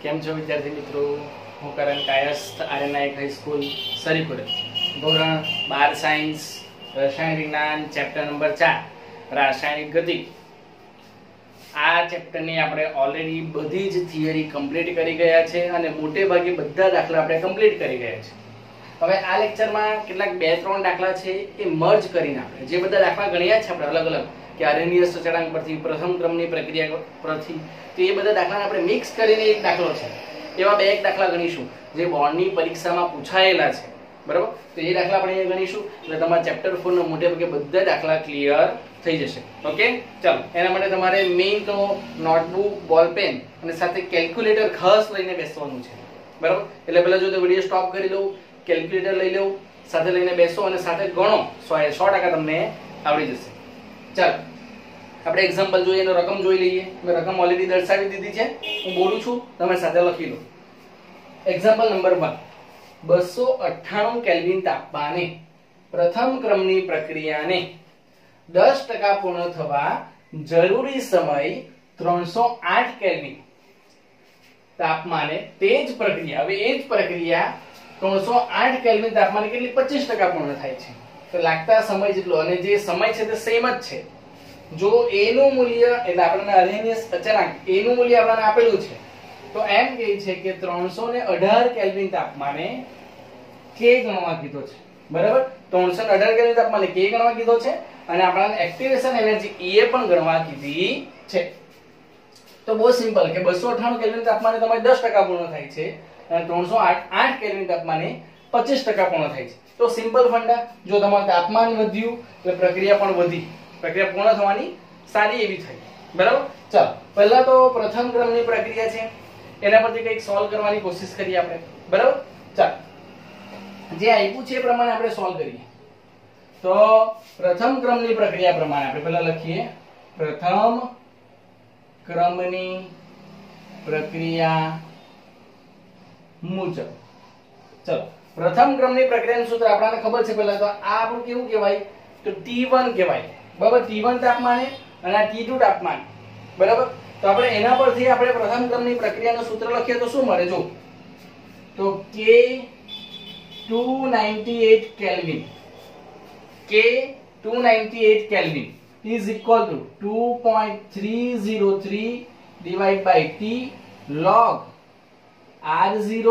કેમ છો વિદ્યાર્થી મિત્રો? હું કરણ કાયસ્થ આર્ય નાયક હાઈસ્કૂલ સરીપુર ધોરણ 12 સાયન્સ રસાયણ વિજ્ઞાન ચેપ્ટર નંબર 4 રાસાયણિક ગતિ. આ ચેપ્ટરની આપણે ઓલરેડી બધી જ થિયરી કમ્પ્લીટ કરી ગયા છે અને મોટે ભાગે બધા દાખલા આપણે કમ્પ્લીટ કરી ગયા છે. હવે આ લેક્ચરમાં કેટલાક 2-3 દાખલા છે એ મર્જ કરીને આપણે જે બધા દાખલા ગણ્યા છે આપણે અલગ અલગ કે આરએનએસ સચળાંક પરથી પ્રથમ ક્રમની પ્રક્રિયા પરથી તો એ બધા દાખલાને આપણે મિક્સ કરીને એક દાખલો છે એવા 2 દાખલા ગણીશું જે બોર્ડની પરીક્ષામાં પૂછાયેલા છે. બરાબર? તો એ દાખલા આપણે અહીંયા ગણીશું એટલે તમારા ચેપ્ટર 4 ના મોટે ભાગે બધા દાખલા ક્લિયર થઈ જશે. ઓકે, ચાલો એના માટે તમારે મેઇન તો નોટબુક, બોલ પેન અને સાથે કેલ્ક્યુલેટર ખાસ લઈને બેસવાનું છે. બરાબર? એટલે પહેલા જો તો વિડિયો સ્ટોપ કરી દઉં, કેલ્ક્યુલેટર લઈ લો, સાથે લઈને બેસો અને સાથે ગણો. 100% તમને આવડી જશે. ચાલો આપણે એક્ઝામ્પલ જોઈએ એનો રકમ જોઈ લઈએ. મેં રકમ ઓલરેડી દર્શાવી દીધી છે, હું બોલું છું, તમે સાથે લખી લો. એક્ઝામ્પલ નંબર 1, 298 કેલ્વિન તાપમાને પ્રથમ ક્રમની પ્રક્રિયાને 10% પૂર્ણ થવા જરૂરી સમય 308 કેલ્વિન તાપમાને તે જ પ્રક્રિયા, હવે એ જ પ્રક્રિયા 308 કેલ્વિન તાપમાને કેટલી 25% પૂર્ણ થાય છે. તો લાગતા સમય જેટલો અને જે સમય છે તે સેમ જ છે. જો a નું મૂલ્ય એટલે આપણને આરએનએસ અચળાંક a નું મૂલ્ય આપણને આપેલું છે તો એમ કહે છે કે 318 કેલ્વિન તાપમાને k ગણવા કીધો છે. બરાબર? 318 કેલ્વિન તાપમાને k ગણવા કીધો છે અને આપણને એક્ટિવેશન એનર્જી E પણ ગણવા કીધી છે. તો બહુ સિમ્પલ કે 298 કેલ્વિન તાપમાને તમારે 10% પૂર્ણ થાય છે અને 308 કેલ્વિન તાપમાને 25% પૂર્ણ થાય છે. તો સિમ્પલ ફંડા, જો તમારું તાપમાન વધ્યું એટલે પ્રક્રિયા પણ વધી, પ્રક્રિયા પૂર્ણ થવાની સારી એવી થઈ. બરાબર? ચાલો પહેલા તો પ્રથમ ક્રમની પ્રક્રિયા છે એના પરથી કંઈક સોલ્વ કરવાની કોશિશ કરીએ આપણે. બરાબર? ચાલો જે આપ્યું છે એ પ્રમાણે આપણે સોલ્વ કરીએ. તો પ્રથમ ક્રમની પ્રક્રિયા પ્રમાણે આપણે પહેલા લખીએ પ્રથમ ક્રમની પ્રક્રિયા મુજબ. ચલો પ્રથમ ક્રમની પ્રક્રિયાનું સૂત્ર આપણને ખબર છે. પહેલા તો આ આપણું કેવું કહેવાય તો T1 કહેવાય. બરાબર? T1 તાપમાને અને આ T2 તાપમાન. બરાબર? તો આપણે એના પરથી આપણે પ્રથમ ક્રમની પ્રક્રિયાનું સૂત્ર લખીએ તો શું મળે જો તો K 298 kelvin, K 298 kelvin is equal to 2.303 divided by T log R0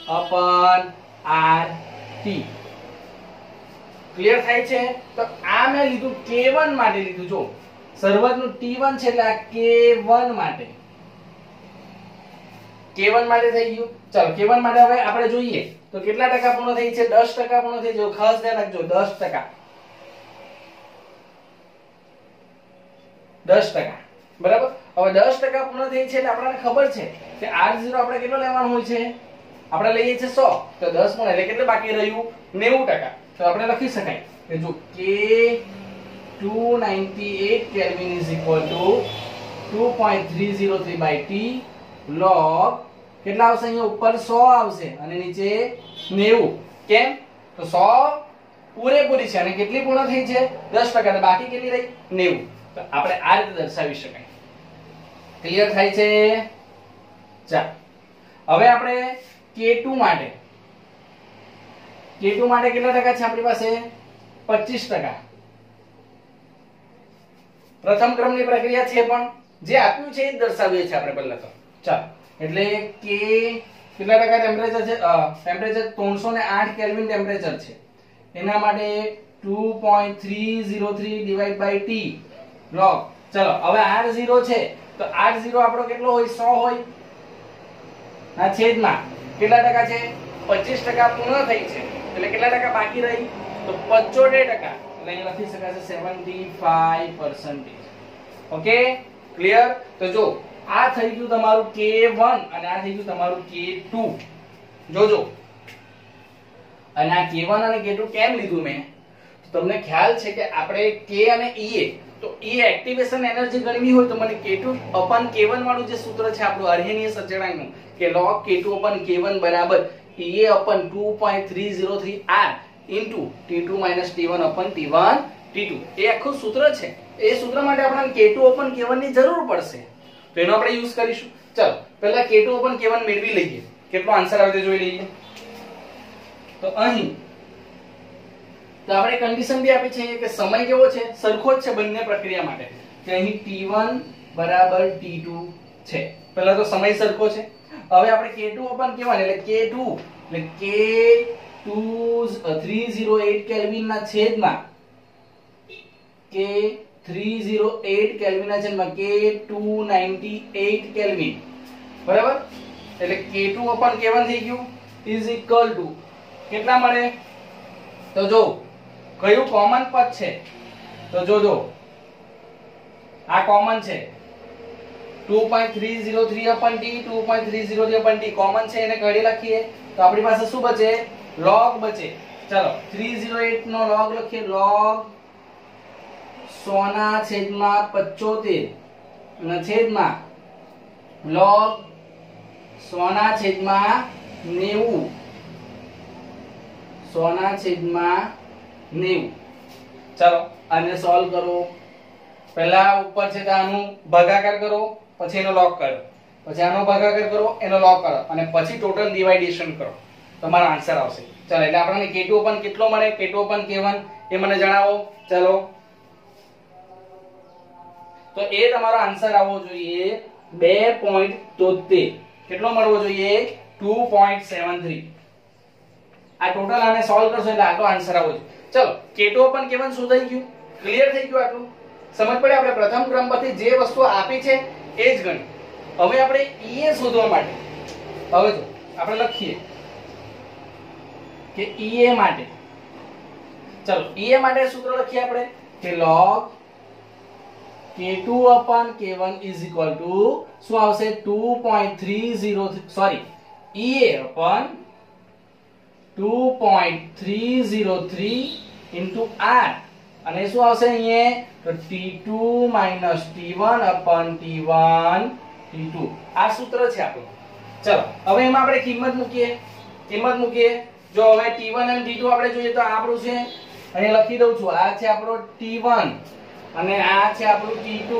upon RT. Clear થાય છે? તો આ મેં લીધું K1 માટે લીધું. જો શરૂઆતનું T1 છે એટલે આ K1 માટે, K1 માટે થઈ ગયું. ચાલો K1 માટે હવે આપણે જોઈએ તો કેટલા ટકા પૂર્ણ થઈ છે? 10% પૂર્ણ થઈ. જો ખાસ ધ્યાન રાખજો 10%, 10%. બરાબર? હવે 10% પૂર્ણ થઈ છે એટલે આપણને ખબર છે કે R0 આપણે કેટલો લેવાનો હોય છે? આપણે લઈએ છીએ 100 તો 10 પૂર્ણ એટલે કેટલું બાકી રહ્યું? 90%. તો આપણે લખી શકાય કે જો K 298 kelvin is equal to 2.303 by T log કેટલા આવશે? અહીંયા ઉપર 100 આવશે અને નીચે 90. કેમ? તો 100 પૂરેપૂરી છે અને કેટલી પૂર્ણ થઈ છે? 10% અને બાકી કેટલી રહી? 90. તો આપણે આ રીતે દર્શાવી શકાય. ક્લિયર થાય છે? ચાલો હવે આપણે K2 માટે, K2 માટે કેટલા ટકા છે આપણી પાસે? 25%. પ્રથમ ક્રમની પ્રક્રિયા છે પણ જે આપ્યું છે એ દર્શાવીએ છીએ આપણે પહેલા તો. ચાલો એટલે K કેટલા ટકા ટેમ્પરેચર છે? ટેમ્પરેચર 308 કેલ્વિન ટેમ્પરેચર છે. એના માટે 2.303 ડિવાઇડ બાય T log. ચલો હવે R0 છે તો R0 આપણો કેટલો હોય? 100 હોય. આ છેદમાં કેટલા ટકા છે? 25% પૂર્ણ થઈ છે એટલે કેટલા ટકા બાકી રહી? તો 75%. એટલે અહીં લખી શકાશે 75%. Okay, clear? તો જો આ થઈ ગયું તમારું K1 અને આ થઈ ગયું તમારું K2. જોજો અને આ K1 અને K2 કેમ લીધું મેં? તો તમને ખ્યાલ છે કે આપણે K અને EA તો E એક્ટિવેશન એનર્જી ગણવી હોય તો મને K2 upon K1 વાળું જે સૂત્ર છે આપણું આરએનએસ અચળાંકનું કે log K2 upon K1 બરાબર EA upon 2.303 R into T2 minus T1 upon T1 T2. એ આખું સૂત્ર છે. એ સૂત્ર માટે આપણને K2 upon K1 ની જરૂર પડશે તો એનો આપણે યુઝ કરીશું. ચલો પહેલા K2 upon K1 મેળવી લઈએ, કેટલો આન્સર આવે તે જોઈ લઈએ. તો અહીં તો આપણે કન્ડિશન બી આપી છે કે સમય કેવો છે, સરખો જ છે બંને પ્રક્રિયા માટે, કે અહીં T1 બરાબર T2 છે. પહેલા તો સમય સરખો છે. હવે આપણે K2 upon K1 એટલે K2 એટલે K2 308 કેલ્વિન ના છેદમાં K308 કેલ્વિન ના છેદમાં K298 કેલ્વિન, બરાબર. એટલે K2 upon K1 થઈ ગયું ઇઝ ઇક્વલ ટુ કેટલા મળે, તો જો કયું કોમન પદ છે, તો જોજો આ કોમન છે 2.303 upon t, 2.303 upon t common છે, એને કાઢી લખીએ તો આપણી પાસે શું બચે, log બચે. ચલો 308 નો log લખીએ, log 100 ના છેદમાં 75 અને છેદમાં log 100 ના છેદમાં 90, 100 ના છેદમાં 90. ચલો આને સોલ્વ કરો. પહેલા ઉપર છે તો આનું ભાગાકાર કરો, પછી એનો log કરો, પછી આનો ભાગાકાર કરો, એનો log કરો અને પછી ટોટલ ડિવાઇડેશન કરો, તમારો આન્સર આવશે. ચલો એટલે આપણને K2 upon કેટલો મળે, K2 upon K1 એ મને જણાવો. ચલો તો એ તમારો આન્સર આવવો જોઈએ 2.73. કેટલો મળવો જોઈએ, 2.73. આ ટોટલ આને સોલ્વ કરશો એટલે આટલો આન્સર આવવો જોઈએ. ચલો K2 upon K1 શું થઈ ગયું, ક્લિયર થઈ ગયું આટલું. સમજ પડે. આપણે પ્રથમ ક્રમ પરથી જે વસ્તુ આપી છે એ જ ગણી. હવે આપણે EA શોધવા માટે હવે તો આપણે લખીએ કે EA માટે, ચલો EA માટે સૂત્ર લખીએ આપણે કે log K2 upon K1 is equal to શું આવશે, 2.303 sorry EA upon 2.303 into R અને શું આવશે અહીંયા, તો T2 minus T1 upon T1 T2. આ સૂત્ર છે આપણું. ચલો હવે એમાં આપણે કિંમત મૂકીએ. જો હવે T1 અને T2 આપણે જોઈએ તો આપણું છે, અહીંયા લખી દઉં છું, આ છે આપણો T1 અને આ છે આપણું T2.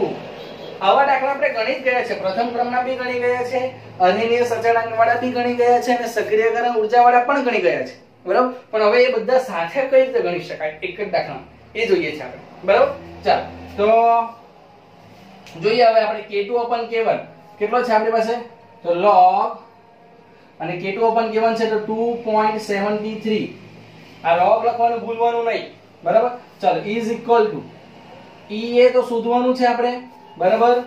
આવા દાખલા આપણે ગણી જ ગયા છે, પ્રથમ ક્રમના બી ગણી ગયા છે, અનિર્ણય સચળાંક વાળા બી ગણી ગયા છે અને સક્રિયકરણ ઉર્જા વાળા પણ ગણી ગયા છે, બરાબર. પણ હવે એ બધા સાથે કઈ રીતે ગણી શકાય એક જ દાખલામાં એ જોઈએ છે આપણે, બરાબર. ચાલો તો જોઈએ હવે આપણે K2 upon K1 કેટલો છે આપણી પાસે, તો log અને K2 upon K1 છે તો 2.73. આ log લખવાનું ભૂલવાનું નહીં, બરાબર. ચાલો ઇઝ ઇક્વલ ટુ EA તો શોધવાનું છે આપણે, બરાબર.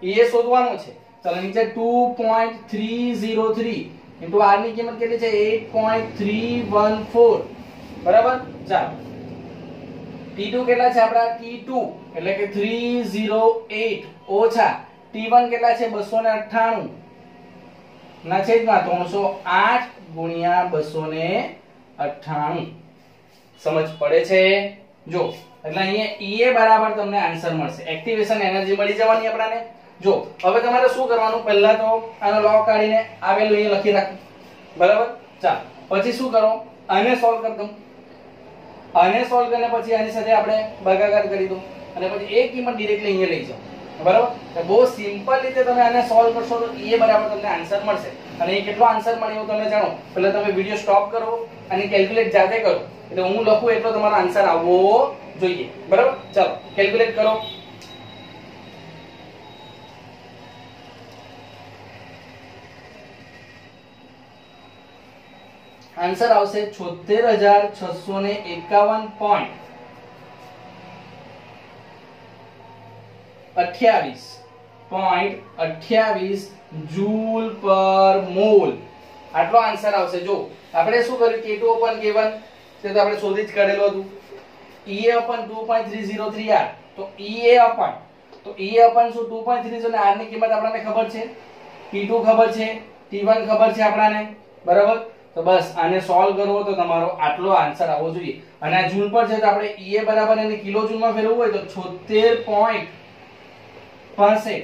EA શોધવાનું છે. ચાલો નીચે 2.303 ઇન્ટુ R ની કિંમત કેટલી છે, 8.314, બરાબર. ચાલો T2 કેટલા છે આપડા, T2 એટલે કે 308 ઓછા T1 કેટલા છે, 298 ના છેદમાં 308 ગુણ્યા 298. સમજ પડે છે. જો એટલે અહીંયા EA બરાબર તમને આન્સર મળશે, એક્ટિવેશન એનર્જી મળી જવાની આપણાને. જો હવે તમારે શું કરવાનું, પહેલા તો આનો log કાઢીને આવેલું અહીંયા લખી રાખો, બરાબર. ચાલો પછી શું કરો, આને સોલ્વ કરી દો, આને સોલ્વ કરીને પછી આની સાથે આપણે ભાગાકાર કરી દો અને પછી એક કિંમત ડાયરેક્ટલી અહીંયા લઈ જાઓ, બરાબર. તો બહુ સિમ્પલ રીતે તમે આને સોલ્વ કરશો તો EA બરાબર તમને આન્સર મળશે. અને એ કેટલો આન્સર મળે એવું તમે જાણો, પહેલા તમે વિડિયો સ્ટોપ કરો અને કેલ્ક્યુલેટ જાતે કરો, એટલે હું લખું એટલો તમારો આન્સર આવવો જોઈએ, બરાબર. ચાલો કેલ્ક્યુલેટ કરો. આન્સર આવશે 76,651.28 જૂલ પર મોલ. આટલો આન્સર આવશે. જો આપણે શું કર્યું, K2 upon K1 તે તો આપણે શોધી જ કાઢેલું હતું. EA upon 2.303 R, તો EA upon શું 2.3 અને R ની કિંમત આપણને ખબર છે, T2 ખબર છે, T1 ખબર છે આપણને, બરાબર. તો બસ આને સોલ્વ કરવો તો તમારો આટલો આન્સર આવવો જોઈએ. અને આ જૂલ પર છે તો આપણે EA બરાબર એને કિલો જૂલમાં ફેરવવું હોય તો 76.65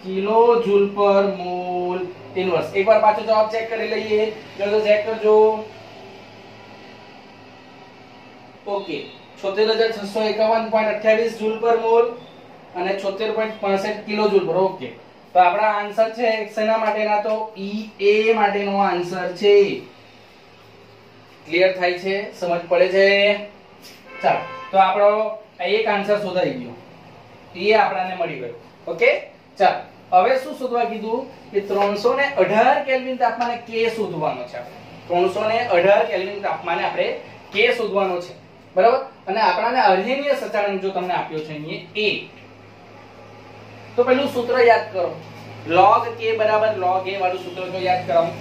કિલો જૂલ પર મોલ ઇન્વર્સ. એકવાર પાછો જવાબ ચેક કરી લઈએ, જો ચેક કરજો. ઓકે 76,651.28 જૂલ પર મોલ અને 76.65 કિલો જૂલ પર. ઓકે તો આપણા આન્સર છે શેના માટેના? તો EA માટેનો આન્સર છે. ક્લિયર થાય છે? સમજ પડે છે? ચાલો તો આપણો એક આન્સર શોધાઈ ગયો, એ આપણને મળી ગયો. ઓકે ચાલો હવે શું શોધવા કીધું કે 318 કેલ્વિન તાપમાને K શોધવાનો છે. 318 કેલ્વિન તાપમાને આપણે K શોધવાનો છે, બરાબર. અને આપણને અર્ધેનીય સચાળાંક જો તમને આપ્યો છે અહીંયા A, તો પેલું સૂત્ર યાદ કરો, log K બરાબર log A વાળું સૂત્ર જો યાદ કરાવું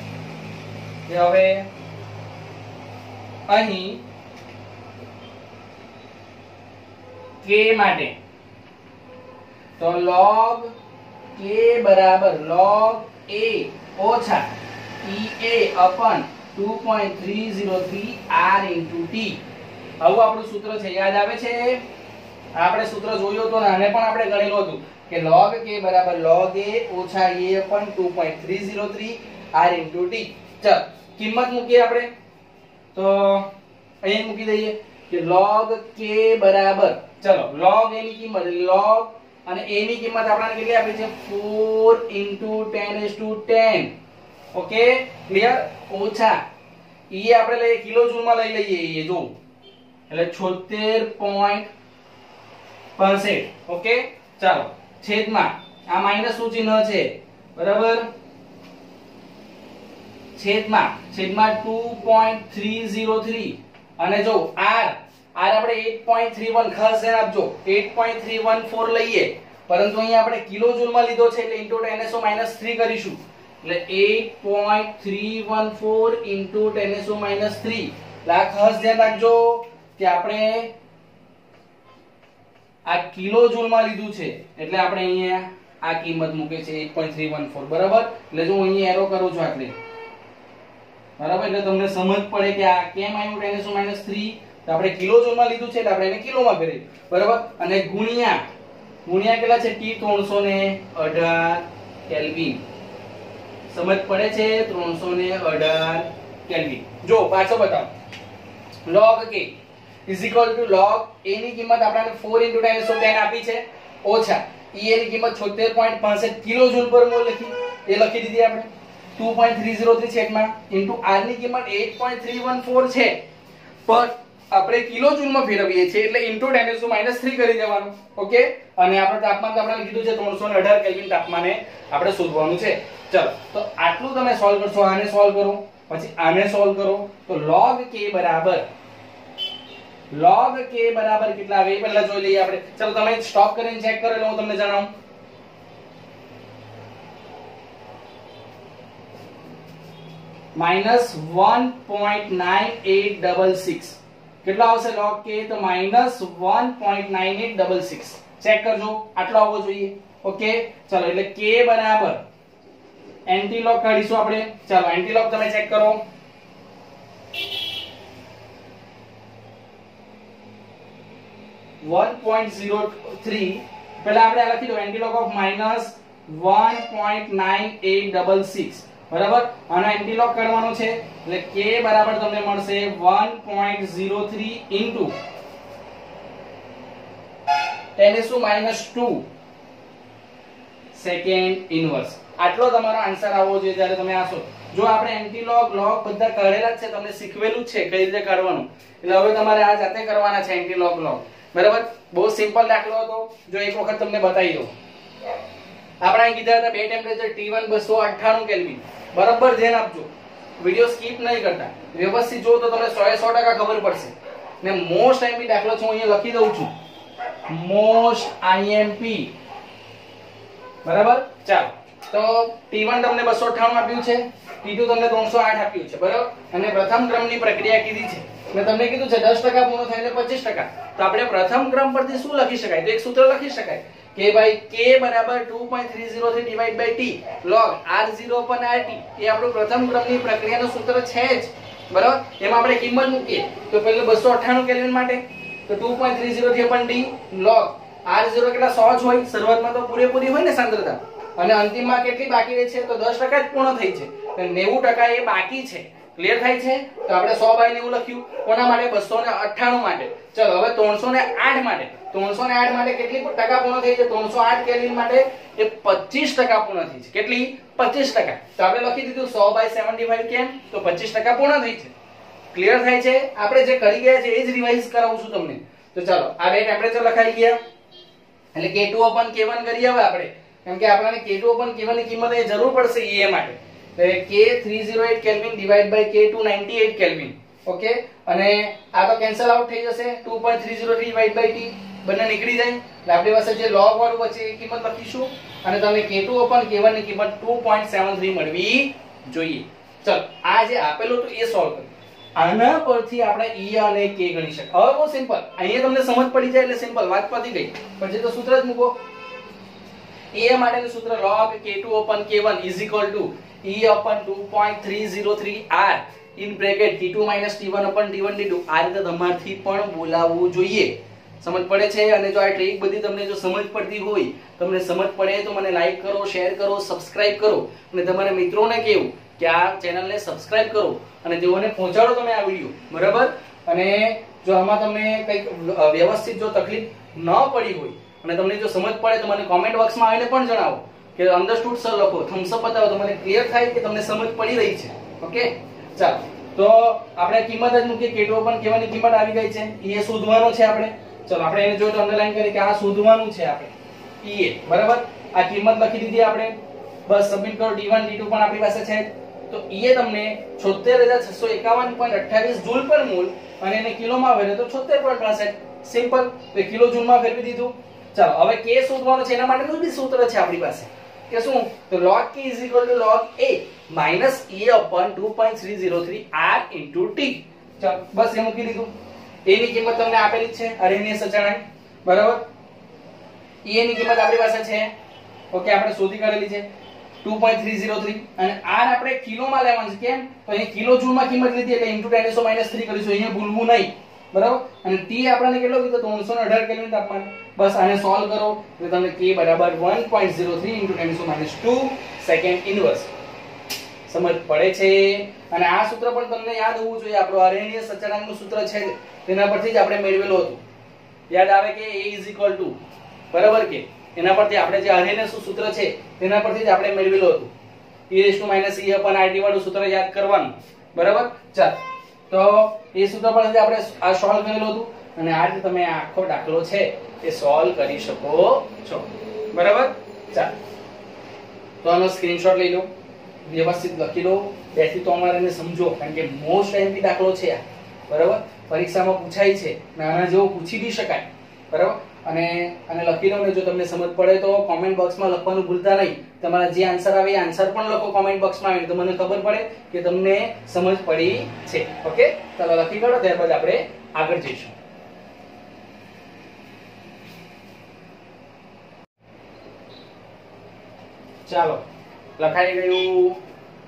કે હવે અહીં K માટે તો log K બરાબર log A ઓછા EA upon 2.303 R into T. આવું આપણું સૂત્ર છે, યાદ આવે છે? આપણે સૂત્ર જોયું હતું ને, આને પણ આપણે ગણેલું હતું કે log K બરાબર log A ઓછા A upon 2.303 R into T. ચાલ કિંમત મૂકીએ આપણે, તો અહીં મૂકી દઈએ કે log K બરાબર, ચલો log A ની કિંમત log અને A ની કિંમત આપણને કેટલી આપી છે? 4 into 10⁻10. Okay clear? ઓછા E આપણે લઈએ કિલો જૂલ માં લઈ લઈએ, એ જો એટલે 76.65. ઓકે ચાલો છેદમાં આ માઈનસ નું ચિહ્ન છે, બરાબર, છેદમાં 2.303 અને જો R આપણે 8.31 ખાસ ધ્યાન આપજો, 8.314 લઈએ, પરંતુ અહીં આપણે કિલો જૂલ માં લીધો છે એટલે * 10⁻³ કરીશું, એટલે 8.314 * 10⁻³ લા ખાસ ધ્યાન રાખજો કે આપણે આ કિલો જૂલ માં લીધું છે એટલે આપણે અહીંયા આ કિંમત મૂકે છે 8.314, બરાબર. એટલે જો અહીંયા એરો કરું છું આટલે, બરાબર, એટલે તમને સમજ પડે કે આ કેમ આવ્યું 10⁻³. તો આપણે કિલો જૂલ માં લીધું છે એટલે આપણે એને કિલો માં કરીએ, બરાબર. અને ગુણ્યા કેટલા છે? T318 kelvin. સમજ પડે છે? 318 કેલ્વિન. જો પાછો બતાવો, log K is equal to log A ની કિંમત આપણને 4 * 10⁻10 આપી છે, ઓછા EA ની કિંમત 76.65 કિલો જૂલ પર મોલ લખી, એ લખી દીધી આપણે, 2.303 છેદમાં ઇન્ટુ R ની કિંમત 8.314 છે, પણ આપણે કિલો જૂલ માં ફેરવીએ છીએ એટલે * 10⁻³ કરી દેવાનું. ઓકે, અને આપણે તાપમાન તો આપણે કીધું છે 318 કેલ્વિન તાપમાને આપણે શોધવાનું છે. ચલો તો આટલું તમે સોલ્વ કરશો, આને સોલ્વ કરો, પછી આને સોલ્વ કરો, તો log K બરાબર કેટલા આવે એ પહેલા જોઈ લઈએ આપણે. ચલો તમે સ્ટોપ કરીને ચેક કરો એટલે હું તમને જણાવું. -1.9866 કેટલા આવશે log K? તો -1.9866 ચેક કરજો, આટલો આવવો જોઈએ. ઓકે ચલો એટલે K બરાબર એન્ટી લોગ કાઢીશું આપણે. ચાલો એન્ટી લોગ તમે ચેક કરો. -1.03 પહેલા આપણે આ લખી દો, એન્ટી લોગ ઓફ -1.9866, બરાબર. અને એન્ટી લોગ કાઢવાનો છે એટલે K બરાબર તમને મળશે 1.03 ઇન્ટુ 10⁻² સેકન્ડ ઇનવર્સ. આટલો તમારો આન્સર આવવો જોઈએ ત્યારે તમે આસો. જો આપણે એન્ટી લોગ બધા કાઢેલા જ છે, તમને શીખવેલું જ છે કઈ રીતે કાઢવાનું, એટલે હવે તમારે આ જાતે કરવાના છે એન્ટી લોગ, બરાબર. બહુ સિમ્પલ દાખલો હતો, જો એક વખત તમને બતાવી દઉં. આપણે અહીં કીધા હતા બે ટેમ્પરેચર T1 298 કેલ્વિન, બરાબર ધ્યાન આપજો, વિડિયો સ્કીપ નહીં કરતા, વ્યવસ્થિત જો તો તમને 100% ખબર પડશે. ને મોસ્ટ આઈએમપી દાખલો છે, હું અહીંયા લખી દઉં છું, મોસ્ટ આઈએમપી, બરાબર. ચાલો તો T1 તમને 298 આપ્યું છે, T2 તમને 308 આપ્યું છે, બરાબર. અને પ્રથમ ક્રમની પ્રક્રિયા કીધી છે, મેં તમને કીધું છે 10% પૂર્ણ થાય એટલે 25%. તો આપણે પ્રથમ ક્રમ પરથી શું લખી શકાય? તો એક સૂત્ર લખી શકાય કે ભાઈ K બરાબર 2.303 divide by T log R0 upon RT. એ આપણું પ્રથમ ક્રમની પ્રક્રિયાનું સૂત્ર છે જ, બરાબર. એમાં આપણે કિંમત મૂકીએ તો પહેલા 298 કેલ્વિન માટે તો 2.303 upon D log R0 કેટલા 100 જ હોય, શરૂઆતમાં તો પૂરેપૂરી હોય ને સાંદ્રતા, અને અંતિમમાં કેટલી બાકી રહે છે? તો 10% જ પૂર્ણ થઈ છે, તો 90% એ બાકી છે. ક્લિયર થાય છે? તો આપણે 100/90 લખ્યું. કોના માટે? 298 માટે. ચલો હવે 308 માટે. 308 માટે કેટલી ટકા પૂર્ણ થઈ છે? 308 કેલ્વિન માટે એ 25% પૂર્ણ થઈ છે. કેટલી? 25%. તો આપણે લખી દીધું 100/75. કેમ? તો 25% પૂર્ણ થઈ છે. ક્લિયર થાય છે? આપણે જે કરી ગયા છે એ જ રિવાઇઝ કરાવું છું તમને. તો ચાલો આ બે ટેમ્પરેચર લખાઈ ગયા. એટલે K2/K1 કરીએ હવે આપણે, કેમ કે આપણને K2/K1 ની કિંમત અહીં જરૂર પડશે EA માટે. K308 kelvin divide by K298 kelvin. Okay, અને આ તો કેન્સલ આઉટ થઈ જશે. 2.303 ડિવાઇડ બાય T બંને નીકળી જાય. એટલે આપણી પાસે જે log વાળું વચ્ચે એ કિંમત લખીશું અને તમને K2/K1 ની કિંમત 2.73 મળવી જોઈએ. ચલો આ જે આપેલું હતું એ સોલ્વ કરીએ. આના પરથી આપણે E અને K ગણી શકીએ. હવે બહુ સિમ્પલ, અહીંયા તમને સમજ પડી જાય એટલે સિમ્પલ વાત પતી ગઈ. પછી તો સૂત્ર જ મૂકો. E માટેનું સૂત્ર log K2/K1 = E/2.303 R in bracket T2 - T1/T1 D2. આ રીતે તમારથી પણ બોલાવવું જોઈએ. સમજ પડે છે? અને જો આ ટ્રીક બધી તમને જો સમજ પડતી હોય, તમને સમજ પડે તો મને લાઈક કરો, શેર કરો, સબસ્ક્રાઇબ કરો અને તમારા મિત્રોને કહેવું કે આ ચેનલને સબસ્ક્રાઇબ કરો અને તેઓને પહોંચાડો તમે આ વિડિયો. બરાબર? અને જો આમાં તમને કંઈક વ્યવસ્થિત જો તકલીફ ન પડી હોય અને તમને જો સમજ પડે તો મને કોમેન્ટ બોક્સમાં આવીને પણ જણાવો કે અન્ડરસ્ટુડ સર લખો, થમ્સ અપ બતાવો તો મને ક્લિયર થાય કે તમને સમજ પડી રહી છે. ઓકે, ચાલો તો આપણે કિંમત જ મૂકીએ. K2/K1 ની કિંમત આવી ગઈ છે. એ શોધવાનો છે આપણે. ચલો આપણે એને જો અંડરલાઈન કરીએ કે આ શોધવાનું છે આપણે EA. બરાબર? આ કિંમત લખી દીધી આપણે. બસ સબમિટ કરો. D1 D2 પણ આપણી પાસે છે. તો EA તમને 76,651.28 જૂલ પર મોલ અને એને કિલોમાં ફેરવે તો 76.62. સિમ્પલ. તો કિલો જૂલમાં ફેરવી દીધું. ચાલો હવે K શોધવાનો છે. એના માટેનું બી સૂત્ર છે આપણી પાસે કે શું? તો log K = log A minus E/2.303 R into T. ચાલો બસ એ મૂકી દીધું. A ની કિંમત તમને આપેલી છે, અરેનીય સચાણાઈ. બરાબર? E ની કિંમત આપણી પાસે છે. ઓકે, આપણે શોધી કાઢેલી છે 2.303 અને R આપણે કિલોમાં લેવાનું છે. કેમ? તો અહીં કિલો જૂલમાં કિંમત લીધી એટલે * 10 - 3 કરીશું. અહીંયા ભૂલવું નહીં. બરાબર? અને T આપણને કેટલો કીધો? 318 કેલ્વિન તાપમાન. બસ આને સોલ્વ કરો એટલે તમને K = 1.03 * 10 - 2 સેકન્ડ ઇન્વર્સ. સમજ પડે છે? અને આ સૂત્ર પણ તમને યાદ હોવું જોઈએ. આપણો અરેનીય સચાણાંકનું સૂત્ર છે તેના પરથી જ આપણે મેળવેલું હતું. યાદ આવે કે A = બરાબર કે એના પરથી આપણે જે અરેનીય સૂત્ર છે તેના પરથી જ આપણે મેળવેલું હતું. E⁻ E/RT વાળું સૂત્ર યાદ કરવાનું. બરાબર? ચાલ તો એ સૂત્ર પરથી આપણે આ સોલ્વ કરેલું હતું અને આ રીતે તમે આખો દાખલો છે એ સોલ્વ કરી શકો છો. બરાબર? ચાલ તો આનો સ્ક્રીનશોટ લઈ લો, વ્યવસ્થિત લખી લો, 2 થી 3 વાર એને સમજો, કારણ કે મોસ્ટ ટાઈમથી દાખલો છે આ. બરાબર? પરીક્ષામાં પૂછાય છે અને આના જેવો પૂછી બી શકાય. બરાબર? અને લખી લો ને જો તમને સમજ પડે તો કોમેન્ટ બોક્સમાં લખવાનું ભૂલતા નહીં. તમારા જે આન્સર આવે એ આન્સર પણ લખો કોમેન્ટ બોક્સમાં આવીને, તો મને ખબર પડે કે તમને સમજ પડી છે. ઓકે, ચાલો લખી કાઢો, ત્યારબાદ આપણે આગળ જઈશું. ચાલો લખાઈ ગયું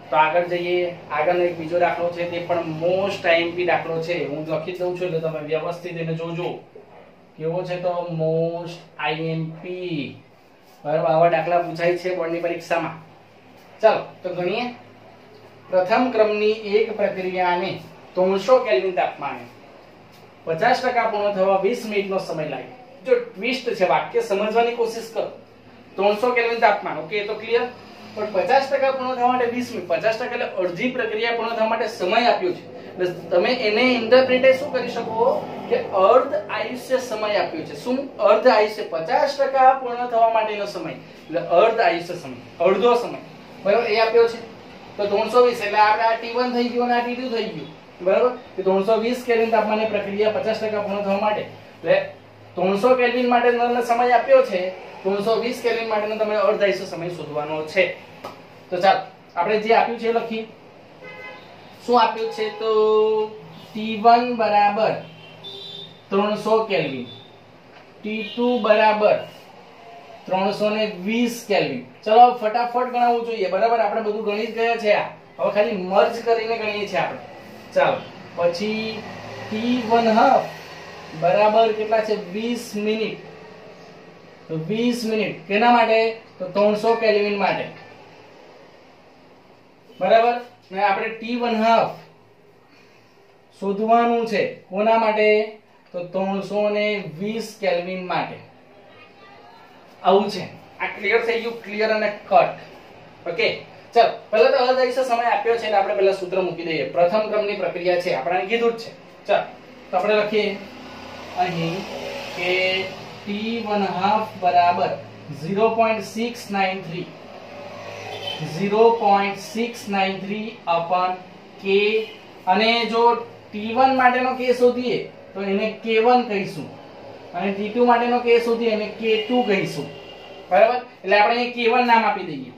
તો આગળ જઈએ. આગળનો એક બીજો દાખલો છે તે પણ મોસ્ટ ટાઈમથી દાખલો છે. હું લખી દઉં છું એટલે તમે વ્યવસ્થિત એને જોજો. કેવો છે? તો મોસ્ટ IMP. બરાબર? આવા દાખલા પૂછાય છે બોર્ડની પરીક્ષામાં. ચાલો તો ગણીએ. પ્રથમ ક્રમની એક પ્રક્રિયાને 300 કેલ્વિન તાપમાને 50% પૂર્ણ થવા 20 મિનિટનો સમય લાગે. જો ટ્વિસ્ટ છે, વાક્ય સમજવાની કોશિશ કરો. 300 કેલ્વિન તાપમાન, ઓકે, એ તો ક્લિયર. પણ 50% પૂર્ણ થવા માટે 20 મિનિટ, 50% એટલે અડધી પ્રક્રિયા પૂર્ણ થવા માટે સમય આપ્યો છે. એટલે તમે એને ઇન્ટરપ્રિટેટ શું કરી શકો કે અર્ધ આયુષ્ય સમય આપ્યો છે. શું? અર્ધ આયુષ્ય. 50% પૂર્ણ થવા માટેનો સમય એટલે અર્ધ આયુષ્ય સમય, અડધો સમય. બરાબર? એ આપ્યો છે. તો 320 એટલે આપણે આ T1 થઈ ગયું અને આ T2 થઈ ગયું. બરાબર? કે 320 કેલ્વિન તાપમાને પ્રક્રિયા 50% પૂર્ણ થવા માટે એટલે 300 કેલ્વિન માટે સમય આપ્યો છે. 320 કેલ્વિન માટેનો તમે અર્ધ આયુષ્ય સમય શોધવાનો છે. તો ચાલો આપણે જે આપ્યું છે એ લખીએ. શું આપ્યું છે? તો T1 = 300 કેલ્વિન, T2 = 320 કેલ્વિન. ચલો ફટાફટ ગણાવવું જોઈએ. બરાબર? આપણે બધું ગણી જ ગયા છે. હવે ખાલી મર્જ કરીને ગણીએ છીએ આપણે. ચાલો પછી T1/2 બરાબર કેટલા છે? 20 મિનિટ. તો 20 મિનિટ કેના માટે? તો 300 કેલ્વિન માટે. બરાબર? ને આપણે T1/2 શોધવાનું છે કોના માટે તો 320 કેલ્વિન માટે આવું છે આ ક્લિયર થઈ ગયું ક્લિયર અને કટ ઓકે ચલો પહેલા તો અદૈશ સમય આપ્યો છે એટલે આપણે પહેલા સૂત્ર મૂકી દઈએ પ્રથમ ક્રમની પ્રક્રિયા છે આપણને કીધું જ છે ચલો તો આપણે લખીએ અહીં કે t1/2 બરાબર 0.693 अपॉन k અને જો t1 માટેનો k શોધીએ તો એને k1 કહીશું અને t2 માટેનો k શોધીએ એને k2 કહીશું બરાબર એટલે આપણે અહીં k1 નામ આપી દઈએ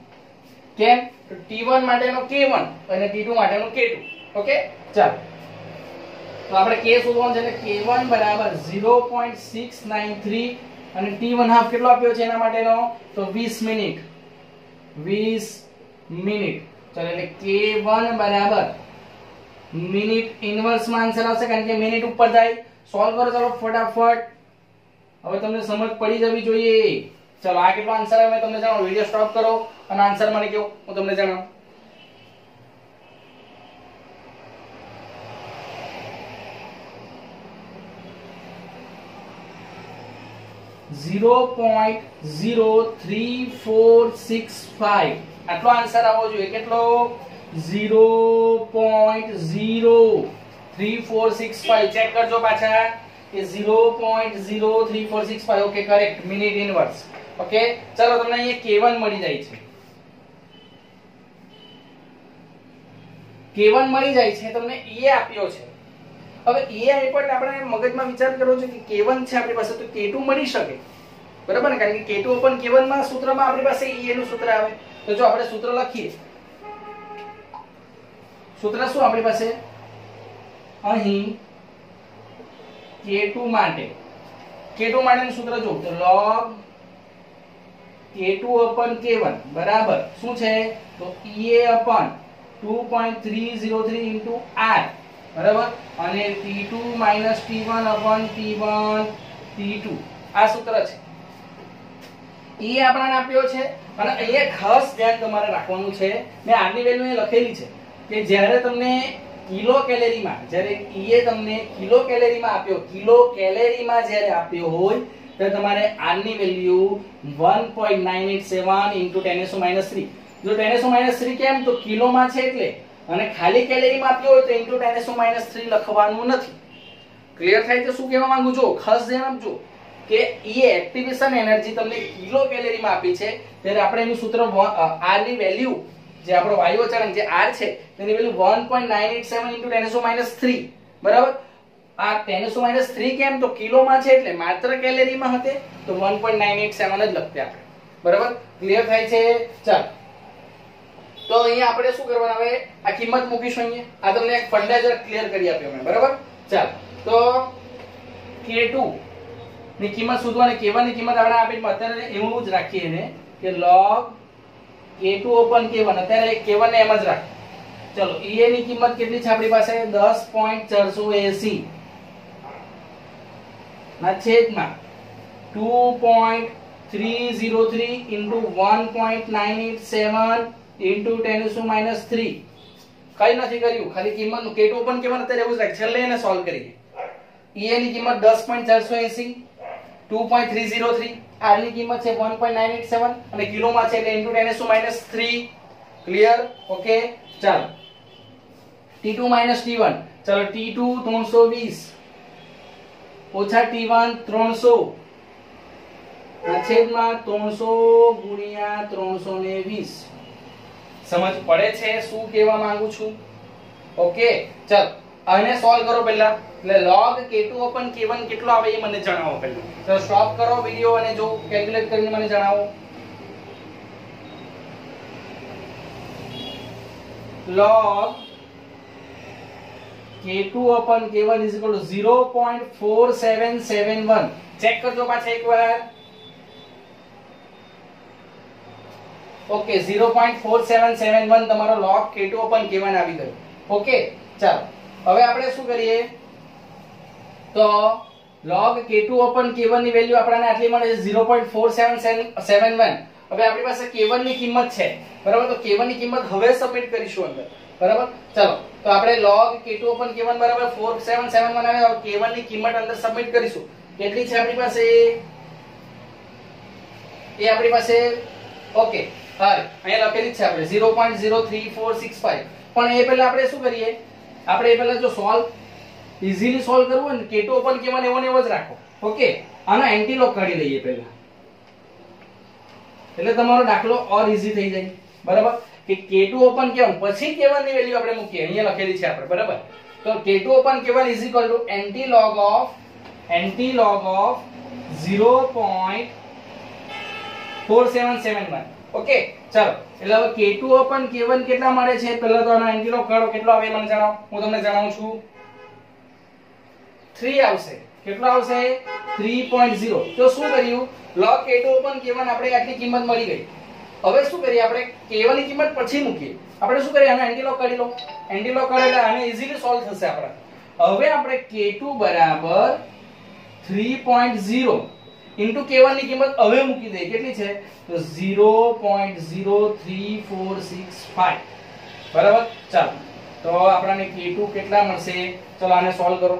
કેમ તો t1 માટેનો k1 અને t2 માટેનો k2 ઓકે ચાલો તો આપણે k શોધવાનું છે એટલે k1 બરાબર 0.693 અને t1/2 કેટલો આપ્યો છે એના માટેનો તો 20 મિનિટ ચાલો એટલે k1 બરાબર મિનિટ ઇન્વર્સ માં આન્સર આવશે કારણ કે મિનિટ ઉપર જાય સોલ્વ કરો ચાલો ફટાફટ હવે તમને સમજ પડી જવી જોઈએ ચલો આ કેટલો આન્સર આવે મેં તમને જણાવું વિડિયો સ્ટોપ કરો અને આન્સર મને કહો હું તમને જણાવું 0.03465 આટલો આન્સર આવવો જોઈએ કેટલો 0.03465 ચેક કરજો પાછા કે 0.03465 okay correct minute inverse okay ચલો તમને અહીંયા k1 મળી જાય છે k1 મળી જાય છે તમને એ આપ્યો છે હવે એ આપ્યો એટલે આપણે મગજમાં વિચાર કરવો છે કે k1 છે આપણી પાસે તો k2 મળી શકે બરાબર ને કારણ કે k2 પણ k1 માં સૂત્રમાં આપણી પાસે e નું સૂત્ર આવે તો જો આપણે સૂત્ર લખીએ સૂત્ર શું આપણી પાસે અહીં k2 માટેનું સૂત્ર જો તો log k2 upon k1 બરાબર શું છે તો ea upon 2.303 into r બરાબર અને t2 t1 upon t1 t2 આ સૂત્ર છે એ આપણને આપ્યો છે અને અહીંયા ખાસ ધ્યાન તમારે રાખવાનું છે મેં આની વેલ્યુ અહીં લખેલી છે કે જ્યારે તમને કિલો કેલેરીમાં જ્યારે એ તમને કિલો કેલેરીમાં જ્યારે આપ્યો હોય તો તમારે r ની વેલ્યુ 1.987 into 10⁻³ જો 10⁻³ કેમ તો કિલોમાં છે એટલે અને ખાલી કેલેરીમાં આપ્યો હોય તો into 10⁻³ લખવાનું નથી ક્લિયર થાય તો શું કહેવા માંગુ છો ખાસ ધ્યાન આપજો કે એ એક્ટિવેશન એનર્જી તમને કિલો કેલેરીમાં આપી છે ત્યારે આપણે એનું સૂત્ર r ની વેલ્યુ જે આપણો વાયુ અચળાંક જે r છે તેની વેલ્યુ 1.987 into 10⁻³ બરાબર આ 10⁻³ કેમ તો કિલોમાં છે એટલે માત્ર કેલેરીમાં હતે તો 1.987 જ લખતે આપણે બરાબર ક્લિયર થાય છે ચાલ તો અહીંયા આપણે શું કરવાનું હવે આ કિંમત મૂકીશું અહીંયા આ તમને એક ફંડા જરા ક્લિયર કરી આપ્યો મેં બરાબર ચાલ તો k2 ની કિંમત શોધવાની k1 ની કિંમત આપણે આપી અત્યારે એવું જ રાખીએ ને કે log k2 upon k1 અત્યારે k1 ને એમ જ રાખ ચલો ea ની કિંમત કેટલી છે આપણી પાસે 10.480 ના છેદમાં 2.303 into 1.987 into 10⁻³ કઈ નથી કર્યું ખાલી કિંમત નું k2 upon k1 અત્યારે એવું જ રાખ છેલ્લે એને સોલ્વ કરીએ ea ની કિંમત 10.480 2.303 r ની કિંમત છે 1.987 અને કિલોમાં છે એટલે into 10⁻³ ક્લિયર ઓકે ચાલો t2 t1 ચાલો t2 320 ઓછા t1 300 ના છેદમાં 300 ગુણ્યા 320 સમજ પડે છે શું કહેવા માંગુ છું ઓકે ચાલો આને સોલ્વ કરો પહેલા એટલે log k2 upon k1 કેટલો આવે એ મને જણાવો પહેલા તો સ્ટોપ કરો વિડિયો અને જો કેલ્ક્યુલેટ કરીને મને જણાવો log k2 upon k1 is equal to 0.4771 check કરજો પાછા એકવાર ઓકે 0.4771 તમારો log k2 upon k1 આવી ગયો ઓકે ચાલો હવે આપણે શું કરીએ તો log k2 upon k1 ની વેલ્યુ આપણને આટલી મળે છે 0.4771 હવે આપણી પાસે k1 ની કિંમત છે બરાબર તો k1 ની કિંમત હવે સબમિટ કરીશું અંદર બરાબર. ચલો તો આપણે log k2 open k1 બરાબર 4771 આવે. હવે k1 ની કિંમત અંદર સબમિટ કરીશું. કેટલી છે આપણી પાસે? એ આપણી પાસે ઓકે હા અહીંયા લખેલી છે આપણે 0.03465. પણ એ પહેલા આપણે શું કરીએ? આપણે એ પહેલા જો સોલ્વ ઇઝીલી સોલ્વ કરવું હોય ને k2 open k1 એવો ને એવો જ રાખો. ઓકે આનો એન્ટી લોગ કાઢી લઈએ પહેલા, એટલે તમારો દાખલો ઓર ઈઝી થઈ જાય. બરાબર કે k2 open k1 પછી k1 ની વેલ્યુ આપણે મૂકીએ. અહીંયા લખેલી છે આપણે બરાબર. તો k2 open k1 is equal to anti log of 0.4771. Okay ચાલો એટલે હવે k2 open k1 કેટલા મળે છે? પહેલા તો આનો એન્ટી લોગ કાઢો. કેટલો આવે મને જણાવો, હું તમને જણાવું છું. 3 આવશે. કેટલો આવશે? 3.0. તો શું કર્યું? log k2 open k1 આપણે આટલી કિંમત મળી ગઈ. હવે શું કરીએ? આપણે k1 ની કિંમત પછી મૂકીએ. આપણે શું કરીએ? આનો એન્ટી લોગ કાઢી લો. એન્ટી લોગ કાઢો એટલે આને ઈઝીલી સોલ્વ થશે આપણા. હવે આપણે k2 બરાબર 3.0 ઇન્ટુ k1 ની કિંમત હવે મૂકી દઈએ. કેટલી છે? તો 0.03465. બરાબર. ચાલો તો આપણને k2 કેટલા મળશે? ચલો આને સોલ્વ કરો.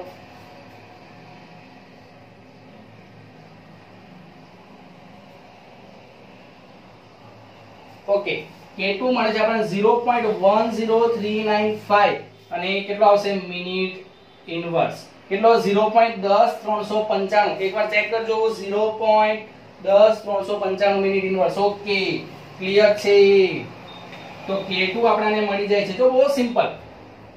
ઓકે k2 મળે છે આપણને 0.10395 અને કેટલો આવશે? Minute inverse. કેટલો? 0.10395. એકવાર ચેક કરજો. 0.10395 મિનિટ ઇનવર્સ. ઓકે ક્લિયર છે. તો k2 આપણને મળી જાય છે. તો બહુ સિમ્પલ.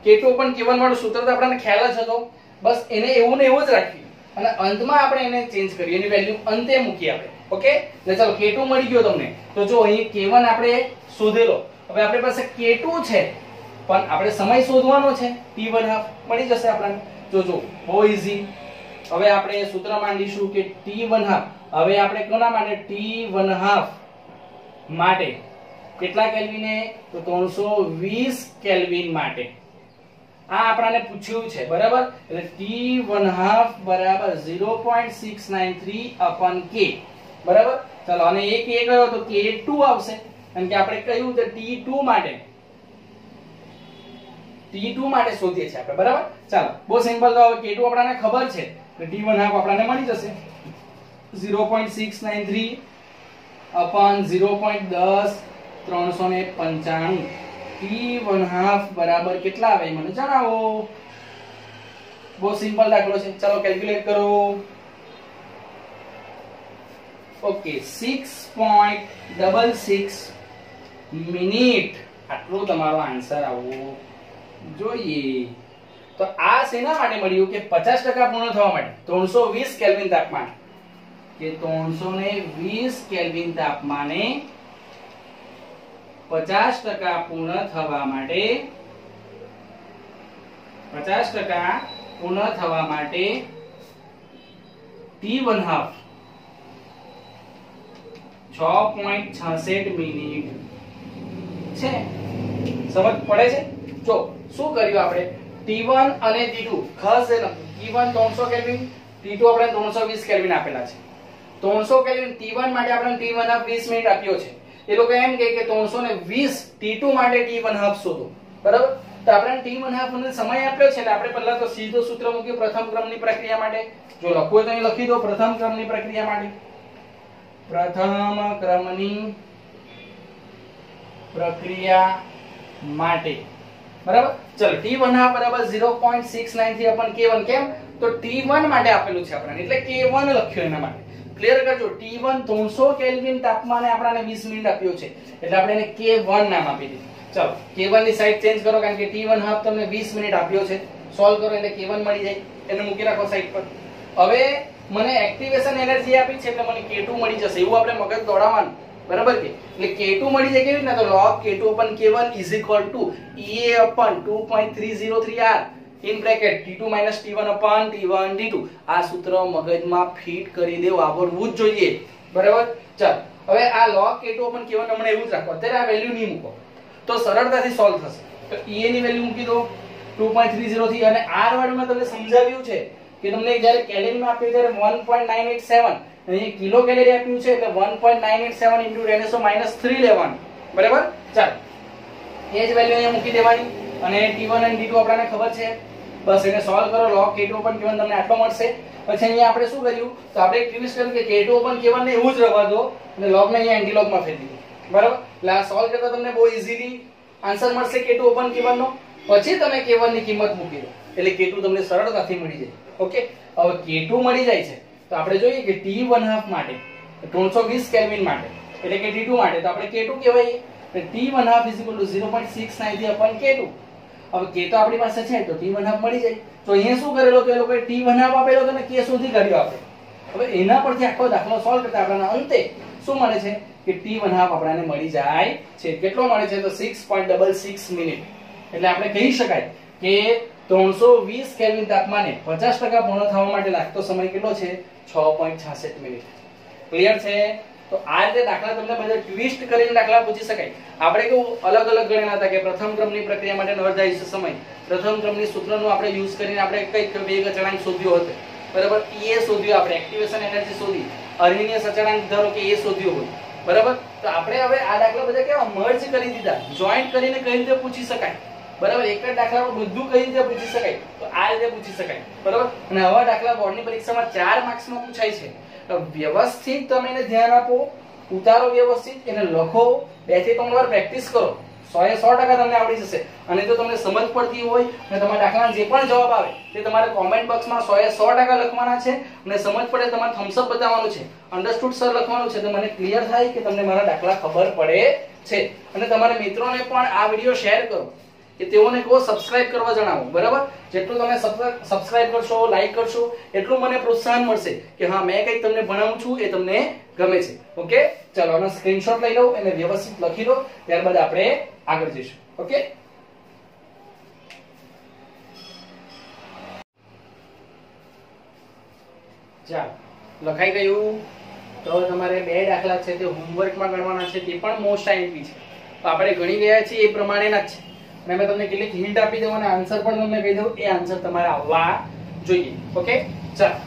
k2 open k1 વાળું સૂત્ર તો આપણને ખ્યાલ જ હતો. બસ એને એવું ને એવું જ રાખી અને અંતમાં આપણે એને ચેન્જ કરીએ. એની વેલ્યુ અંતે મૂકીએ આપણે. ઓકે એટલે ચાલો k2 મળી ગયો તમને. તો જો અહીં k1 આપણે શોધેલો. હવે આપણી પાસે k2 છે પણ આપણે સમય શોધવાનો છે. t1/2 મળી જશે આપણને. જો બહુ ઈઝી. હવે આપણે સૂત્ર માંડીશું કે t1/2. હવે આપણે કોના માટે? t1/2 માટે કેટલા કેલ્વિને? તો 320 કેલ્વિન માટે. આ આપણને પૂછ્યું છે બરાબર. એટલે t1/2 બરાબર 0.693 k. બરાબર. ચાલો અને એક કયો તો k2 આવશે કારણ કે આપણે કહ્યું તો t2 માટે શોધીએ છીએ આપણે. બરાબર. ચાલો બહુ સિમ્પલ. તો હવે k2 આપણને ખબર છે તો t1/2 આપણને મળી જશે 0.693 0.10 395. t1/2 બરાબર કેટલા આવે મને જણાવો. બહુ સિમ્પલ દાખલો છે. ચાલો કેલ્ક્યુલેટ કરો. Okay 6.66 minute. આટલો તમારો આન્સર આવવો જોઈએ. તો આ શેના માટે મળ્યું? કે 50% પૂર્ણ થવા માટે 320 કેલ્વિન તાપમાન કે 320 કેલ્વિન તાપમાને 50% પૂર્ણ થવા માટે 50% પૂર્ણ થવા માટે t1/2 6.66 મિનિટ છે. સમજ પડે છે? જો શું કર્યું આપણે? t1 અને t2 ખાસ t1 300 કેલ્વિન, t2 આપણે 320 કેલ્વિન આપેલા છે. 300 કેલ્વિન t1 માટે આપણે t1/2 20 મિનિટ આપ્યો છે. એ લોકો એમ કહે કે 320 t2 માટે t1/2 શોધો. બરાબર. તો આપણે t1/2 નો સમય આપ્યો છે એટલે આપણે પહેલા તો સીધો સૂત્ર મૂક્યું પ્રથમ ક્રમની પ્રક્રિયા માટે. જો લખવું તો અહીં લખી દો. પ્રથમ ક્રમની પ્રક્રિયા માટે પ્રથમ ક્રમની પ્રક્રિયા માટે. બરાબર. ચલો t1/2 બરાબર 0.693 upon k1. કેમ? તો t1 માટે આપેલું છે આપણને એટલે k1 લખ્યું એના માટે. ક્લિયર કરજો. t1 300 કેલ્વિન તાપમાને આપણને 20 મિનિટ આપ્યો છે એટલે આપણે એને k1 નામ આપી દીધું. ચલો k1 ની સાઈડ ચેન્જ કરો કારણ કે t1/2 તમને 20 મિનિટ આપ્યો છે. સોલ્વ કરો એટલે k1 મળી જાય. એને મૂકી રાખો સાઈડ પર. હવે મને એક્ટિવેશન એનર્જી આપી છે એટલે મને k2 મળી જશે. એવું આપણે મગજ દોડાવવાનું. બરાબર કે એટલે k2 મળી જાય કેવી રીતના? તો log k2 upon k1 is equal to ea upon 2.303r in bracket t2 minus t1 upon t1 t2. આ સૂત્ર મગજમાં ફિટ કરી દેવું આવડવું જ જોઈએ. બરાબર. ચાલો હવે આ log k2 upon k1 હમણાં એવું જ રાખો. અત્યારે આ વેલ્યુ નહીં મૂકો તો સરળતાથી સોલ્વ થશે. તો ea ની વેલ્યુ મૂકી દો 2.30 થી અને r વાળું મેં તમને સમજાવ્યું છે કે તમને જ્યારે કેલરીમાં આપ્યું ત્યારે 1.987 અહીં કિલો કેલરી આપ્યું છે એટલે 1.987 * 10⁻³ લેવાનું. બરાબર. ચાલો એ જ વેલ્યુ અહીંયા મૂકી દેવાની. અને T1 અને T2 આપણને ખબર છે. બસ એને સોલ્વ કરો. log K2 upon K1 તમને આટલો મળશે. પછી અહીંયા આપણે શું કર્યું તો આપણે એક ટ્વિસ્ટ કર્યું કે K2 upon K1 ને એવું જ રહેવા દો અને log ને અહીંયા એન્ટી log માં ફેરવી દીધું. બરાબર? એટલે આ સોલ્વ કરતા તમને બહુ ઈઝીલી આન્સર મળશે K2 upon K1 નો. પછી તમે K1 ની કિંમત મૂકી દો એટલે K2 તમને સરળતાથી મળી જાય. ઓકે, હવે K2 મળી જાય છે તો આપણે જોઈએ કે T1/2 માટે 320 કેલ્વિન માટે એટલે કે T2 માટે તો આપણે K2 કહેવાય. T1/2 0.693 upon K2. હવે K તો આપણી પાસે છે તો T1/2 મળી જાય. તો અહીંયા શું કરેલો તો એ લોકોએ T1/2 આપેલો તો ને K શોધી કાઢ્યો આપણે. હવે એના પરથી આખો દાખલો સોલ્વ કરતા આપણને અંતે શું મળે છે કે T1/2 આપણને મળી જાય છે. કેટલો મળે છે તો 6.66 મિનિટ. એટલે આપણે કહી શકાય કે 320 કેલ્વિન તાપમાને 50% પૂર્ણ થવા માટે લાગતો સમય કેટલો છે 6.66 મિનિટ. ક્લિયર છે? તો આ રીતે દાખલા તમને બધા ટ્વિસ્ટ કરીને દાખલા પૂછી શકાય. આપણે કેવું અલગ અલગ ગણેલા હતા કે પ્રથમ ક્રમની પ્રક્રિયા માટે અર્ધાયુષ્ય સમય પ્રથમ ક્રમની સૂત્રનો આપણે યુઝ કરીને આપણે કઈક વેગ અચળાંક શોધ્યો હતો. બરાબર? એ શોધ્યો આપણે, એક્ટિવેશન એનર્જી શોધી, અર્હેનિયસ અચળાંક ધારો કે એ શોધ્યો હોય. બરાબર? તો આપણે હવે આ દાખલા બધા કેવા મર્જ કરી દીધા, જોઈન્ટ કરીને કઈ રીતે પૂછી શકાય. બરાબર? એક જ દાખલામાં બધું કઈ રીતે પૂછી શકાય તો આ રીતે પૂછી શકાય. બરાબર? અને આવા દાખલા બોર્ડની પરીક્ષામાં 4 માર્ક્સમાં પૂછાય છે. વ્યવસ્થિત તમે એને ધ્યાન આપો, ઉતારો વ્યવસ્થિત, એને લખો, 2 થી 3 વાર પ્રેક્ટિસ કરો, 100% તમને આવડી જશે. અને જો તમને સમજ પડતી હોય અને તમારા દાખલાનો જે પણ જવાબ આવે તે તમારે કોમેન્ટ બોક્સમાં 100% લખવાના છે અને સમજ પડે તમારે થમ્સ અપ બતાવવાનું છે, અન્ડરસ્ટુડ સર લખવાનું છે તો મને ક્લિયર થાય કે તમને મારા દાખલા ખબર પડે છે. અને તમારા મિત્રોને પણ આ વિડિયો શેર કરો કે તેઓને કહો સબસ્ક્રાઇબ કરવા જણાવો. બરાબર? જેટલું તમે સબસ્ક્રાઇબ કરશો, લાઈક કરશો એટલું મને પ્રોત્સાહન મળશે કે હા મેં કંઈક તમને ભણાવું છું એ તમને ગમે છે. ઓકે, ચલો આનો સ્ક્રીનશોટ લઈ લો અને વ્યવસ્થિત લખી લો, ત્યારબાદ આપણે આગળ જઈશું. ઓકે, ચાલો લખાઈ ગયું. તો તમારે 2 દાખલા છે તે હોમવર્કમાં ગણવાના છે, તે પણ મોસ્ટ આઈએમપી છે. તો આપણે ગણી ગયા છીએ એ પ્રમાણેના જ છે. મેં તમને કેટલીક હિન્ટ આપી દઉં અને આન્સર પણ તમને કહી દઉં, એ આન્સર તમારે આવવા જોઈએ. ઓકે, ચાલો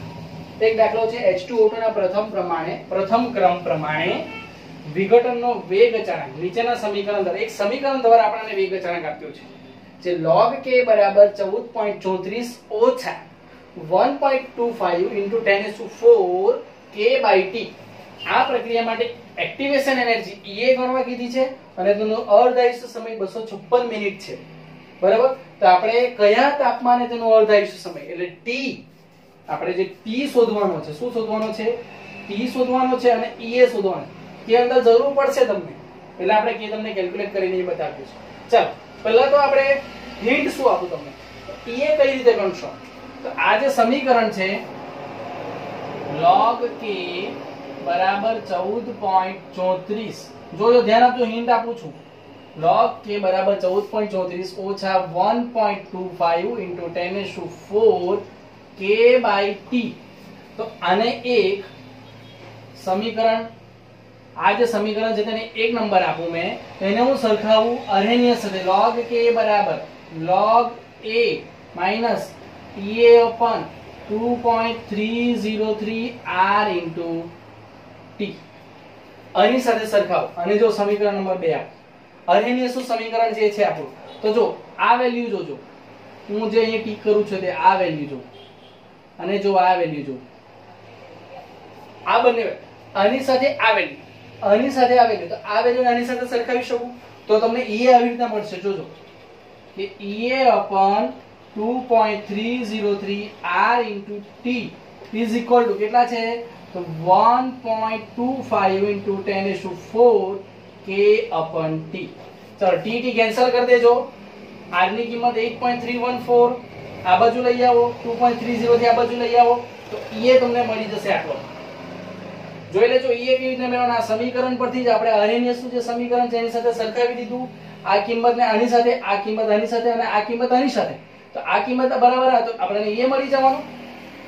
એક દાખલો છે H2O2 ના પ્રથમ ક્રમ પ્રમાણે વિઘટનનો વેગ અચાળાંક નીચેના સમીકરણ દ્વારા, એક સમીકરણ દ્વારા આપણને વેગ અચાળાંક આપ્યો છે જે log k બરાબર 14.34 ઓછા 1.25 into 10⁴ k/t. આ પ્રક્રિયા માટે એક્ટિવેશન એનર્જી E ગણવા કીધી છે અને તેનો અર્ધાયુષ્ય સમય 256 મિનિટ છે. બરાબર? તો આપણે કયા તાપમાને તેનો અર્ધાયુષ્ય સમય એટલે T, આપણે જે T શોધવાનો છે, શું શોધવાનો છે? T શોધવાનો છે અને E શોધવાનો કે અંદર જરૂર પડશે તમને એટલે આપણે કે તમને કેલ્ક્યુલેટ કરીને એ બતાવ્યું છે. ચાલો પહેલા તો આપણે હિન્ટ શું આપું તમને, E કઈ રીતે ગણશો? તો આ જે સમીકરણ છે log k બરાબર 14.34, જોજો ધ્યાન આપજો, હિન્ટ આપું છું. log k બરાબર 14.34 ઓછા 1.25 into 10⁴ k/t. તો આને એક સમીકરણ, આ જે સમીકરણ છે તેને 1 નંબર આપું મેં, એને હું સરખાવું અર્હેનિયસ સાથે. log k બરાબર log a minus Ta upon 2.303 r into t આની સાથે સરખાવો. અને જો સમીકરણ નંબર 2 આપ અર્હેનિયસ નું સમીકરણ જે છે આપણું, તો જો આ વેલ્યુ જોજો, હું જે અહીંયા ટીક કરું છું તે આ વેલ્યુ જો અને જો આ વેલ્યુ જો, આ બંને આની સાથે આ વેલ્યુ, આની સાથે આ વેલ્યુ, તો આ વેલ્યુ આની સાથે સરખાવી શકું તો તમને E આવી રીતના મળશે. જોજો કે E upon 2.303 r into t is equal to કેટલા છે તો 1.25 into 10⁴ k upon t. ચલો t કેન્સલ કરી દેજો, r ની કિંમત 8.314, આ બાજુ લઈ આવો 2.30 થી આ બાજુ લઈ આવો તો E તમને મળી જશે આટલો. જોઈ લેજો E કેવી રીતે મેળવવાનું, આ સમીકરણ પરથી જ આપણે અર્હેનિયસ નું જે સમીકરણ છે એની સાથે સરખાવી દીધું, આ કિંમતને આની સાથે, આ કિંમત આની સાથે અને આ કિંમત આની સાથે, તો આ કિંમત બરાબર આ તો આપણને E મળી જવાનું.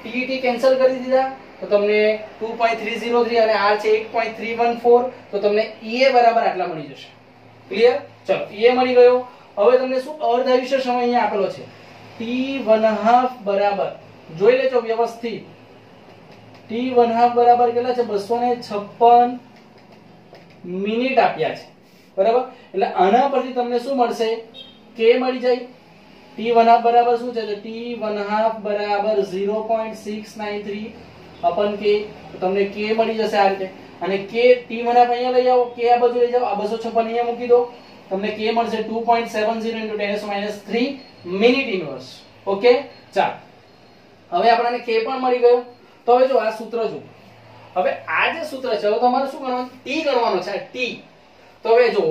t કેન્સલ કરી દીધા તો તમને 2.303 અને r છે 8.314, તો તમને E બરાબર આટલા મળી જશે. ક્લિયર? ચલો E મળી ગયો. હવે તમને શું અર્ધાયુષ્ય સમય અહીંયા આપેલો છે T1/2 બરાબર, જોઈ લેજો વ્યવસ્થિત, T1/2 બરાબર કેટલા છે 256 મિનિટ આપ્યા છે. બરાબર? એટલે આના પરથી તમને શું મળશે? k મળી જાય t1/2 બરાબર શું છે? તો t1/2 બરાબર 0.693 અપન k. તો તમને k મળી જશે આ રીતે. અને k t1/2 અહીંયા લઈ આવો, k આ બાજુ લઈ જાઓ, આ 256 અહીંયા મૂકી દો, તમને k મળશે 2.70 * 10⁻³ મિનિટ ઇન્વર્સ. ઓકે, ચાલો હવે આપણને k પણ મળી ગયો. તો હવે જો આ સૂત્ર જો, હવે આ જે સૂત્ર છે હવે તમારે શું ગણવાનું? t ગણવાનો છે, t. તો હવે જો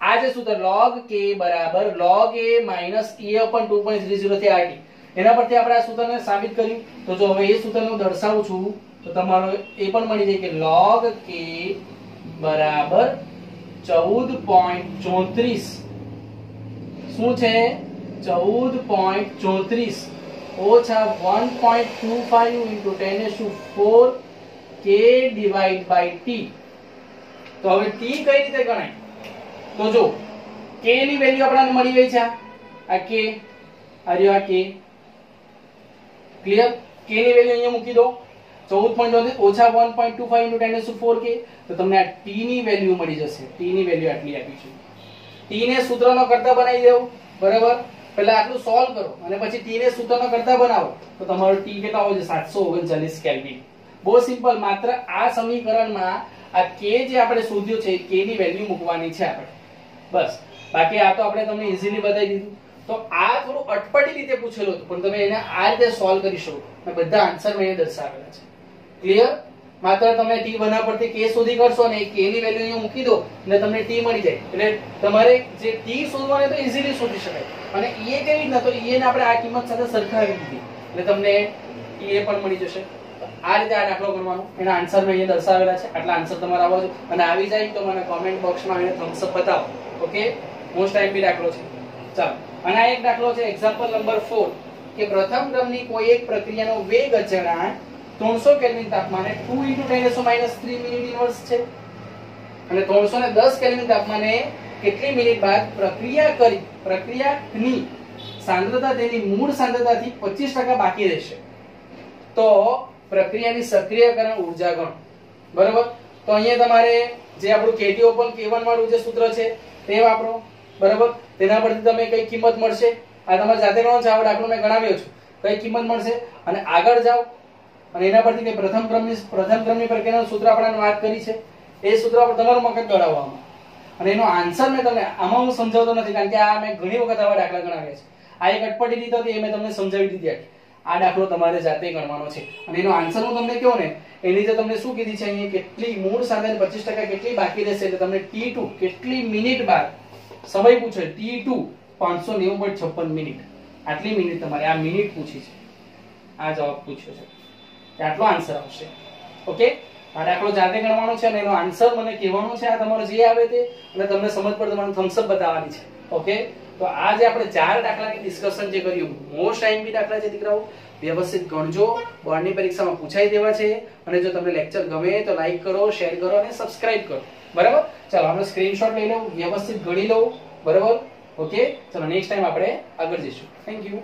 આ જે સૂત્ર log k બરાબર log a minus e upon 2.30 થી rt, એના પરથી આપણે આ સૂત્રને સાબિત કર્યું. તો જો હવે એ સૂત્રને હું દર્શાવું છું તો તમારો એ પણ મળી જાય કે log k બરાબર 14.34 શું છે? 14.34 ઓછા 1.25 into 10⁴ k divided by t. તો હવે t કઈ રીતે ગણાય? તો જો k ની વેલ્યુ આપણને મળી ગઈ છે, આ k, આ રહ્યો આ k. ક્લિયર? k ની વેલ્યુ અહીંયા મૂકી દો, 14.34 ઓછા 1.25 into 10⁴ k. તો તમને આ t ની વેલ્યુ મળી જશે. t ની વેલ્યુ આટલી આપી છે. t ને સૂત્રનો કરતા બનાવી દેવું, બરાબર? પહેલા આટલું સોલ્વ કરો અને પછી t ને સૂત્રનો કરતા બનાવો તો તમારો t કેટલા હોય છે? 739 કેલ્વિન. બહુ સિમ્પલ. માત્ર આ સમીકરણમાં આ k જે આપણે શોધ્યો છે k ની વેલ્યુ મૂકવાની છે આપણે, બસ. બાકી આ તો આપણે તમને ઈઝીલી બતાવી દીધું. તો આ થોડું અટપટી રીતે પૂછેલું હતું પણ તમે એને આ રીતે સોલ્વ કરી શકો અને બધા આન્સર મેં દર્શાવેલા છે. ક્લિયર? માત્ર તમે t1 પરથી k શોધી કરશો અને k ની વેલ્યુ અહીંયા મૂકી દો એટલે તમને t મળી જાય. એટલે તમારે જે t શોધવાને તો ઈઝીલી શોધી શકાય. અને e કેવી રીતના? તો e ને આપણે આ કિંમત સાથે સરખાવી દીધી એટલે તમને e પણ મળી જશે. આ રીતે આ દાખલો કરવાનો, એના આન્સર મેં અહીંયા દર્શાવેલા છે. આટલા આન્સર તમારા આવવા જોઈએ અને આવી જાય તો મને કોમેન્ટ બોક્સમાં આવીને થમ્સ અપ બતાવો. ઓકે, મોસ્ટ ટાઈમ દાખલો છે. ચાલો, અને આ એક દાખલો છે એક્ઝામ્પલ નંબર 4 કે પ્રથમ ક્રમની કોઈ એક પ્રક્રિયાનો વેગ અચળાંક 300 કેલ્વિન તાપમાને 2 * 10⁻³ મિનિટ ઇન્વર્સ છે અને 310 કેલ્વિન તાપમાને કેટલી મિનિટ બાદ પ્રક્રિયાની સાંદ્રતા તેની મૂળ સાંદ્રતાથી 25% બાકી રહેશે. તો પ્રક્રિયાની સક્રિયકરણ ઊર્જા ગણો. બરાબર? તો અહીંયા તમારે જે આપણું kT ઓપન k1 વાળું જે સૂત્ર છે તે વાપરો. બરાબર? તેના પરથી તમે કઈ કિંમત મળશે આ તમારે જાતે ગણવાનું છે. આ દાખલો મેં ગણાવ્યો છું. કઈ કિંમત મળશે અને આગળ જાઓ અને એના પરથી કે પ્રથમ ક્રમની પ્રક્રિયાનું સૂત્ર આપણે વાત કરી છે એ સૂત્ર પર તમારું મગજ દોડાવવામાં અને એનો આન્સર મેં તમને આમાં હું સમજાવતો નથી કારણ કે આ મેં ઘણી વખત આવા દાખલા ગણાવ્યા છે. આ એક અટપટી રીત હતી એ મેં તમને સમજાવી દીધી. આ દાખલો તમારે જાતે ગણવાનો છે અને એનો આન્સર હું તમને કહું ને એની જે તમને શું કીધી છે અહીંયા કેટલી મૂળ સાંદ્રતા 25% કેટલી બાકી રહેશે એટલે તમને t2 કેટલી મિનિટ બાદ સમય પૂછે t2 590.56 મિનિટ. આટલી મિનિટ તમારે આ મિનિટ પૂછી છે, આ જવાબ પૂછ્યો છે, આટલો આન્સર આવશે. ઓકે, આ દાખલો જાતે ગણવાનો છે અને એનો આન્સર મને કહેવાનો છે. આ તમારો જે આવે તે અને તમને સમજ પડે તમારે થમ્સ અપ બતાવવાની છે. ઓકે, તો આ જે આપણે 4 દાખલાની ડિસ્કશન જે કર્યું મોસ્ટ ટાઈમની દાખલા છે દીકરાઓ વ્યવસ્થિત ગણજો. બોર્ડની પરીક્ષામાં પૂછાઈ દેવા છે અને જો તમને લેક્ચર ગમે તો લાઈક કરો, શેર કરો અને સબસ્ક્રાઇબ કરો. બરાબર? ચાલો આપણે સ્ક્રીનશોટ લઈ લઉં, વ્યવસ્થિત ગણી લઉં. બરાબર? ઓકે, ચલો નેક્સ્ટ ટાઈમ આપણે આગળ જઈશું. Thank you.